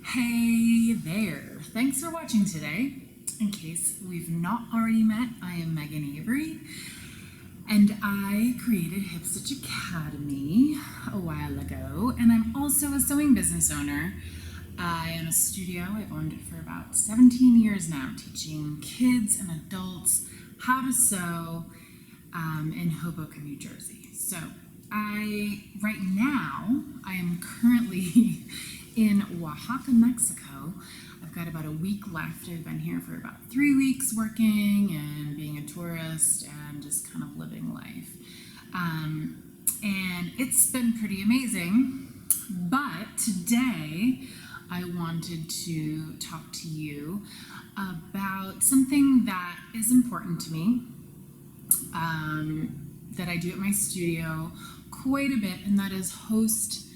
Hey there, thanks for watching today. In case we've not already met, I am Megan Avery and I created Hip Stitch Academy a while ago, and I'm also a sewing business owner. I own a studio. I've owned it for about 17 years now, teaching kids and adults how to sew in Hoboken, New Jersey. So right now, I am currently in Oaxaca, Mexico. I've got about a week left. I've been here for about 3 weeks working and being a tourist and just kind of living life. And it's been pretty amazing. But today, I wanted to talk to you about something that is important to me, that I do at my studio quite a bit, and that is host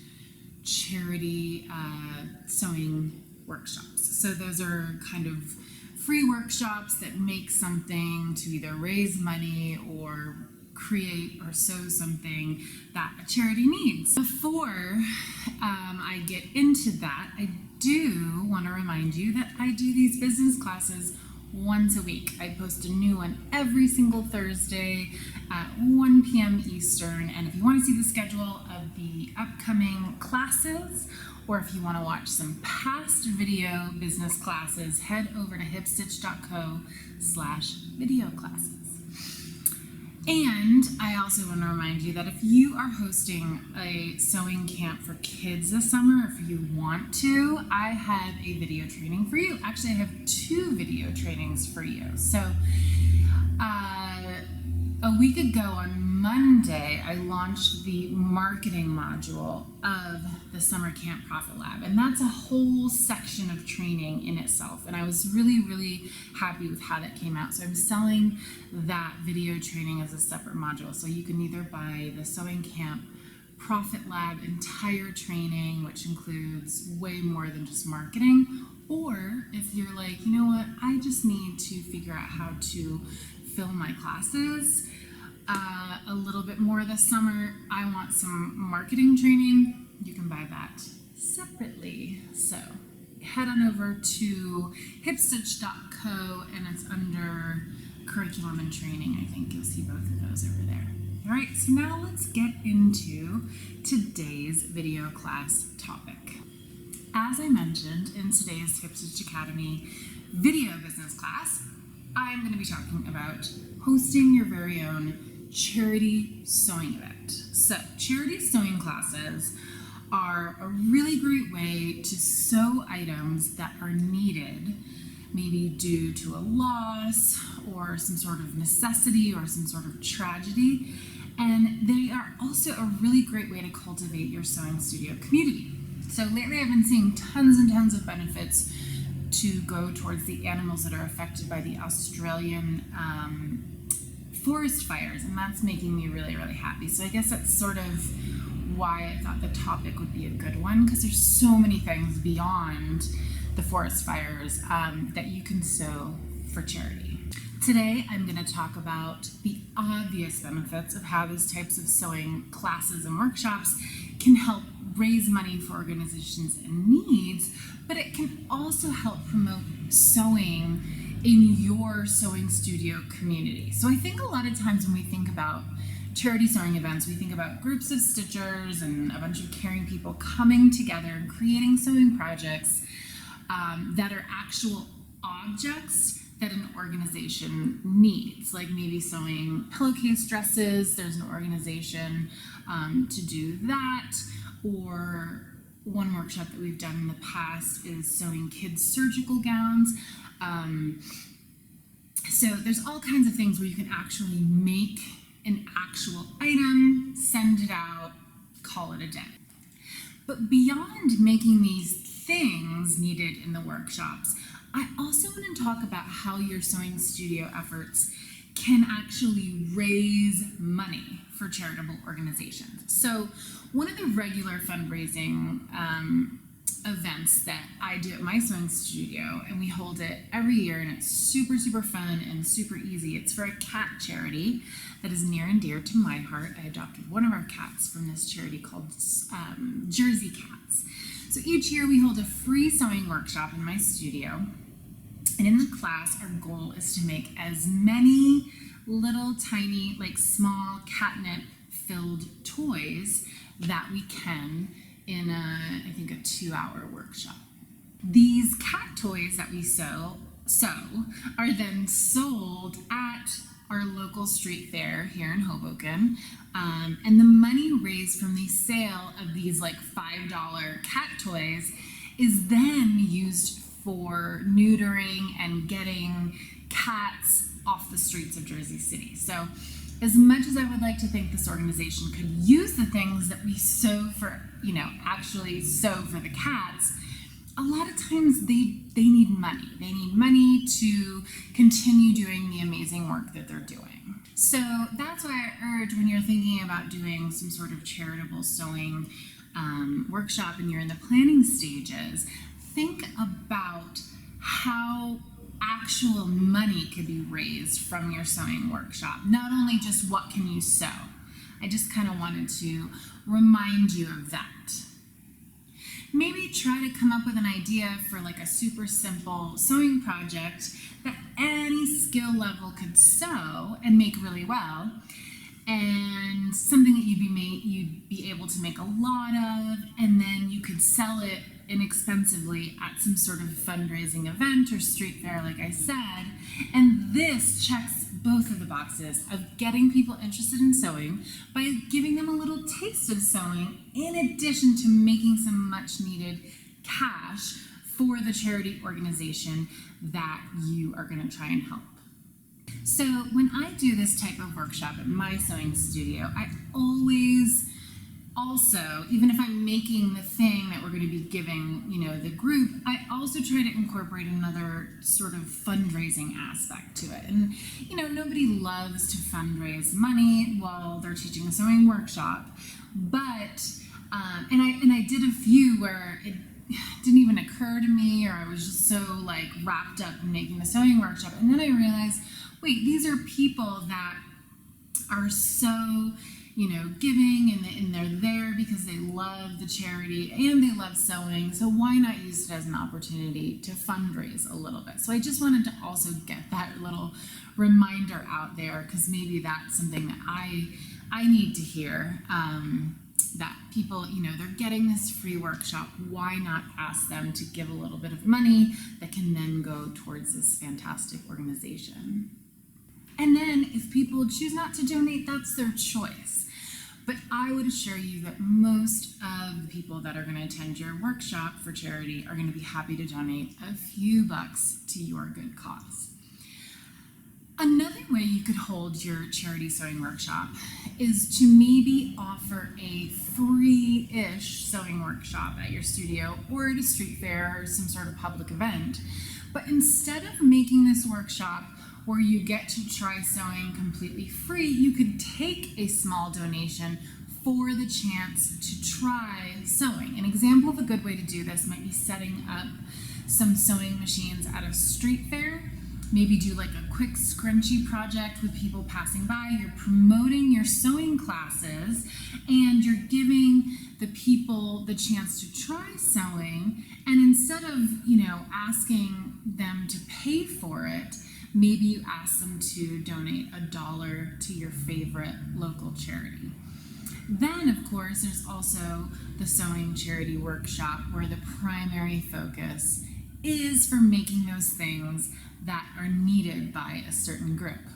charity sewing workshops. So those are kind of free workshops that make something to either raise money or create or sew something that a charity needs. Before I get into that, I do want to remind you that I do these business classes once a week. I post a new one every single Thursday at 1 p.m. Eastern. And if you want to see the schedule of the upcoming classes, or if you want to watch some past video business classes, head over to hipstitch.co/video classes. And I also want to remind you that if you are hosting a sewing camp for kids this summer, if you want to, I have a video training for you. Actually, I have 2 video trainings for you. So a week ago on Monday, I launched the marketing module of the Summer Camp Profit Lab, and that's a whole section of training in itself, and I was really, really happy with how that came out. So I'm selling that video training as a separate module, so you can either buy the Sewing Camp Profit Lab entire training, which includes way more than just marketing, or if you're like, you know what, I just need to figure out how to film my classes a little bit more this summer, I want some marketing training, you can buy that separately. So head on over to hipstitch.co and it's under curriculum and training. I think you'll see both of those over there. All right, so now let's get into today's video class topic. As I mentioned in today's Hip Stitch Academy video business class, I'm going to be talking about hosting your very own charity sewing event. So charity sewing classes are a really great way to sew items that are needed, maybe due to a loss or some sort of necessity or some sort of tragedy. And they are also a really great way to cultivate your sewing studio community. So lately I've been seeing tons and tons of benefits to go towards the animals that are affected by the Australian forest fires, and that's making me really, really happy. So I guess that's sort of why I thought the topic would be a good one, because there's so many things beyond the forest fires that you can sew for charity. Today I'm going to talk about the obvious benefits of how these types of sewing classes and workshops can help raise money for organizations in needs, but it can also help promote sewing in your sewing studio community. So I think a lot of times when we think about charity sewing events, we think about groups of stitchers and a bunch of caring people coming together and creating sewing projects that are actual objects that an organization needs, like maybe sewing pillowcase dresses. There's an organization to do that, or one workshop that we've done in the past is sewing kids' surgical gowns. So there's all kinds of things where you can actually make an actual item, send it out, call it a day. But beyond making these things needed in the workshops, I also want to talk about how your sewing studio efforts can actually raise money for charitable organizations. So one of the regular fundraising events that I do at my sewing studio, and we hold it every year, and it's super, super fun and super easy. It's for a cat charity that is near and dear to my heart. I adopted one of our cats from this charity called Jersey Cats. So each year we hold a free sewing workshop in my studio. And in the class, our goal is to make as many little tiny, like small catnip filled toys that we can in I think a 2-hour workshop. These cat toys that we sew are then sold at our local street fair here in Hoboken. And the money raised from the sale of these like $5 cat toys is then used for neutering and getting cats off the streets of Jersey City. So as much as I would like to think this organization could use the things that we sew for, actually sew for the cats, a lot of times they need money. They need money to continue doing the amazing work that they're doing. So that's why I urge, when you're thinking about doing some sort of charitable sewing workshop and you're in the planning stages, think about how actual money could be raised from your sewing workshop, not only just what can you sew. I just kind of wanted to remind you of that. Maybe try to come up with an idea for like a super simple sewing project that any skill level could sew and make really well, and something that you'd be able to make a lot of, and then you could sell it inexpensively at some sort of fundraising event or street fair, like I said. And this checks both of the boxes of getting people interested in sewing by giving them a little taste of sewing, in addition to making some much needed cash for the charity organization that you are going to try and help. So when I do this type of workshop at my sewing studio, I always also, even if I'm making the thing that we're going to be giving, the group, I also try to incorporate another sort of fundraising aspect to it. And, nobody loves to fundraise money while they're teaching a sewing workshop, but, and I did a few where it didn't even occur to me, or I was just so like wrapped up in making the sewing workshop. And then I realized, wait, these are people that are so, giving, and they're there because they love the charity and they love sewing. So why not use it as an opportunity to fundraise a little bit? So I just wanted to also get that little reminder out there, because maybe that's something that I need to hear, that people, they're getting this free workshop. Why not ask them to give a little bit of money that can then go towards this fantastic organization? And then if people choose not to donate, that's their choice. But I would assure you that most of the people that are going to attend your workshop for charity are going to be happy to donate a few bucks to your good cause. Another way you could hold your charity sewing workshop is to maybe offer a free-ish sewing workshop at your studio or at a street fair or some sort of public event. But instead of making this workshop where you get to try sewing completely free, you could take a small donation for the chance to try sewing. An example of a good way to do this might be setting up some sewing machines at a street fair. Maybe do like a quick scrunchie project with people passing by. You're promoting your sewing classes and you're giving the people the chance to try sewing. And instead of, asking them to pay for it, maybe you ask them to donate $1 to your favorite local charity. Then, of course, there's also the sewing charity workshop, where the primary focus is for making those things that are needed by a certain group.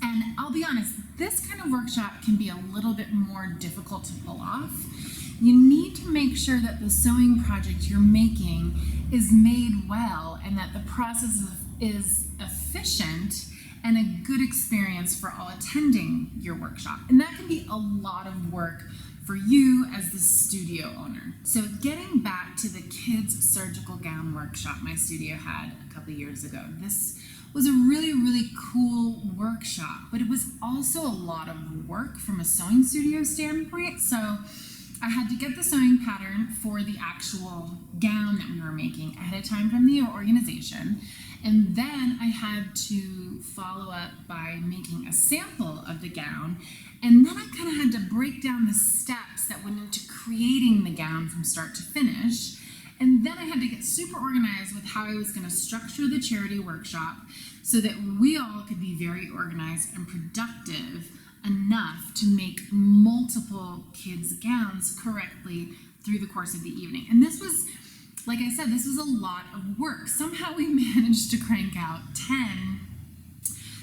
And I'll be honest, this kind of workshop can be a little bit more difficult to pull off. You need to make sure that the sewing project you're making is made well and that the process is efficient and a good experience for all attending your workshop. And that can be a lot of work for you as the studio owner. So getting back to the kids' surgical gown workshop my studio had a couple years ago, this was a really, really cool workshop, but it was also a lot of work from a sewing studio standpoint. So I had to get the sewing pattern for the actual gown that we were making ahead of time from the organization. And then I had to follow up by making a sample of the gown. And then I kind of had to break down the steps that went into creating the gown from start to finish. And then I had to get super organized with how I was going to structure the charity workshop so that we all could be very organized and productive enough to make multiple kids' gowns correctly through the course of the evening. And this was, like I said, this was a lot of work. Somehow we managed to crank out 10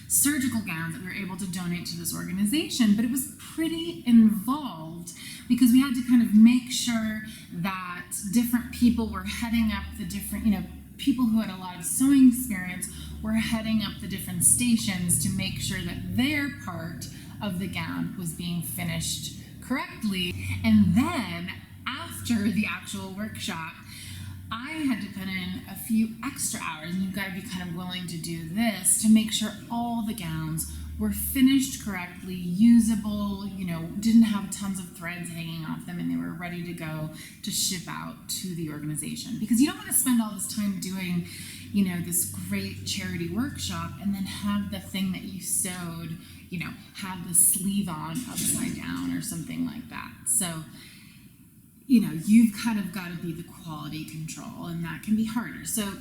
surgical gowns that we were able to donate to this organization, but it was pretty involved because we had to kind of make sure that different people were heading up the different, people who had a lot of sewing experience were heading up the different stations to make sure that their part of the gown was being finished correctly. And then after the actual workshop, I had to put in a few extra hours, and you've got to be kind of willing to do this to make sure all the gowns were finished correctly, usable, didn't have tons of threads hanging off them, and they were ready to go to ship out to the organization. Because you don't want to spend all this time doing, this great charity workshop and then have the thing that you sewed, have the sleeve on upside down or something like that. So, you've kind of got to be the quality control, and that can be harder. So,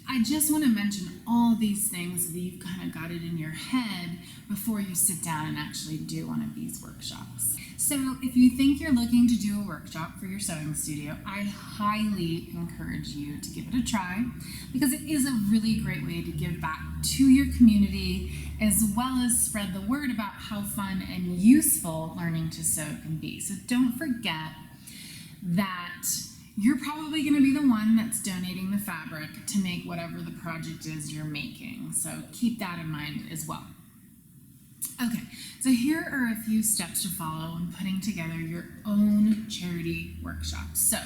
I just want to mention all these things so that you've kind of got it in your head before you sit down and actually do one of these workshops. So if you think you're looking to do a workshop for your sewing studio, I highly encourage you to give it a try because it is a really great way to give back to your community as well as spread the word about how fun and useful learning to sew can be. So don't forget that you're probably going to be the one that's donating the fabric to make whatever the project is you're making. So keep that in mind as well. Okay, so here are a few steps to follow when putting together your own charity workshop. So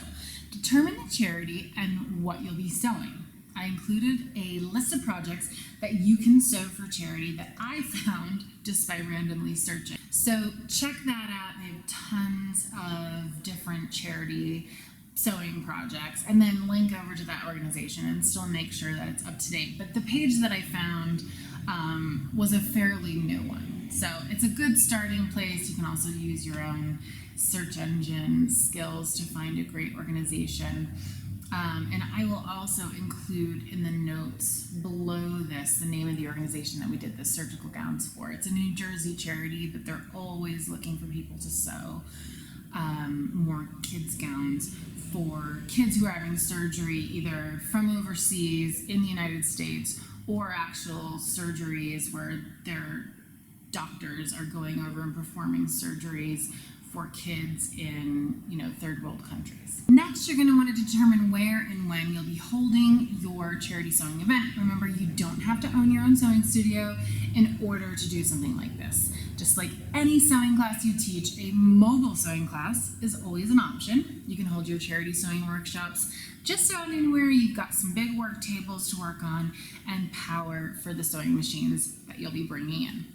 determine the charity and what you'll be sewing. I included a list of projects that you can sew for charity that I found just by randomly searching. So check that out. They have tons of different charity sewing projects, and then link over to that organization and still make sure that it's up to date. But the page that I found was a fairly new one. So it's a good starting place. You can also use your own search engine skills to find a great organization. And I will also include in the notes below this the name of the organization that we did the surgical gowns for. It's a New Jersey charity, but they're always looking for people to sew more kids' gowns for kids who are having surgery either from overseas in the United States or actual surgeries where their doctors are going over and performing surgeries for kids in, third world countries. Next, you're going to want to determine where and when you'll be holding your charity sewing event. Remember, you don't have to own your own sewing studio in order to do something like this. Just like any sewing class you teach, a mobile sewing class is always an option. You can hold your charity sewing workshops just about anywhere. You've got some big work tables to work on and power for the sewing machines that you'll be bringing in.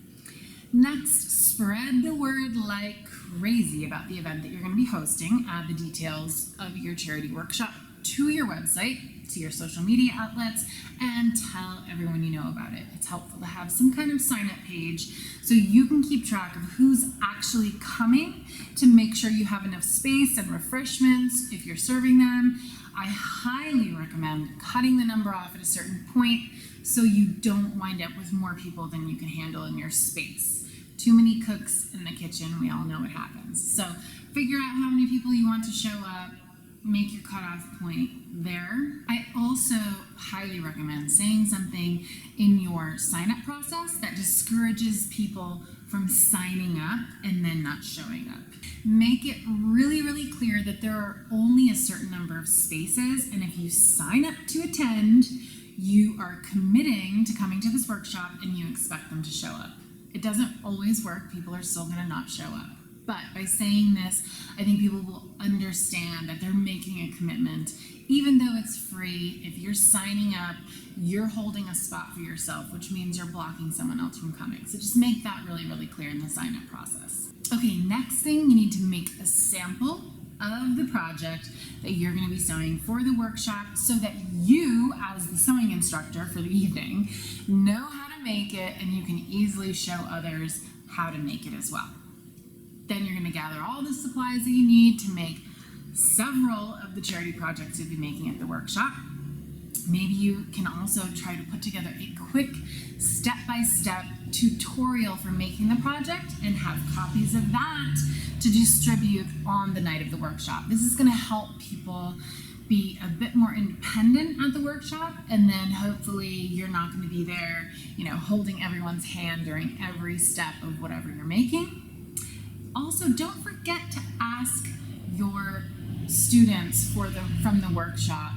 Next, spread the word like crazy about the event that you're going to be hosting. Add the details of your charity workshop to your website, to your social media outlets, and tell everyone you know about it. It's helpful to have some kind of sign-up page so you can keep track of who's actually coming to make sure you have enough space and refreshments if you're serving them. I highly recommend cutting the number off at a certain point so you don't wind up with more people than you can handle in your space. Too many cooks in the kitchen, we all know what happens. So figure out how many people you want to show up, make your cutoff point there. I also highly recommend saying something in your sign-up process that discourages people from signing up and then not showing up. Make it really, really clear that there are only a certain number of spaces, and if you sign up to attend, you are committing to coming to this workshop and you expect them to show up. It doesn't always work. People are still going to not show up. But by saying this, I think people will understand that they're making a commitment. Even though it's free, if you're signing up, you're holding a spot for yourself, which means you're blocking someone else from coming. So just make that really, really clear in the sign-up process. Okay, next thing, you need to make a sample of the project that you're going to be sewing for the workshop so that you, as the sewing instructor for the evening, know how to make it and you can easily show others how to make it as well. Then you're going to gather all the supplies that you need to make several of the charity projects you'll be making at the workshop. Maybe you can also try to put together a quick step-by-step tutorial for making the project and have copies of that to distribute on the night of the workshop. This is going to help people be a bit more independent at the workshop, and then hopefully you're not going to be there, holding everyone's hand during every step of whatever you're making. Also, don't forget to ask your students from the workshop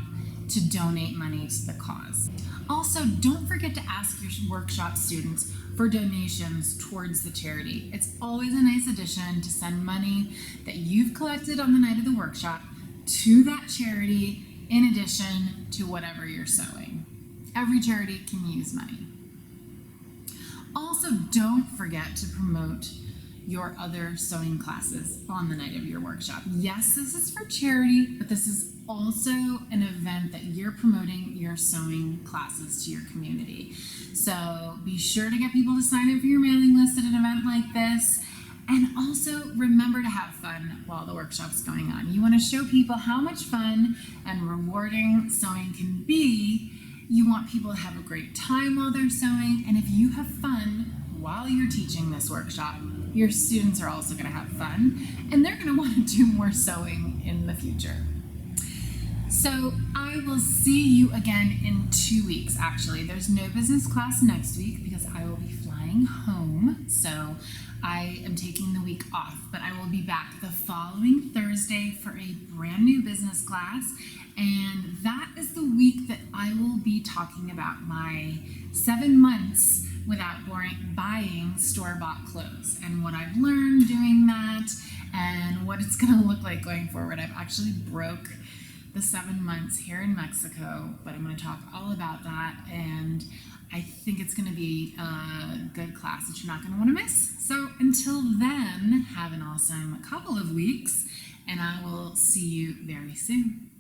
to donate money to the cause. Also, don't forget to ask your workshop students for donations towards the charity. It's always a nice addition to send money that you've collected on the night of the workshop to that charity in addition to whatever you're sewing. Every charity can use money. Also, don't forget to promote your other sewing classes on the night of your workshop. Yes, this is for charity, but this is also an event that you're promoting your sewing classes to your community. So be sure to get people to sign up for your mailing list at an event like this. And also remember to have fun while the workshop's going on. You want to show people how much fun and rewarding sewing can be. You want people to have a great time while they're sewing. And if you have fun while you're teaching this workshop, your students are also going to have fun, and they're going to want to do more sewing in the future. So I will see you again in 2 weeks. Actually, there's no business class next week because I will be flying home. So I am taking the week off, but I will be back the following Thursday for a brand new business class. And that is the week that I will be talking about my 7 months without buying store-bought clothes and what I've learned doing that and what it's going to look like going forward. I've actually broke the 7 months here in Mexico, but I'm going to talk all about that, and I think it's going to be a good class that you're not going to want to miss. So until then, have an awesome couple of weeks, and I will see you very soon.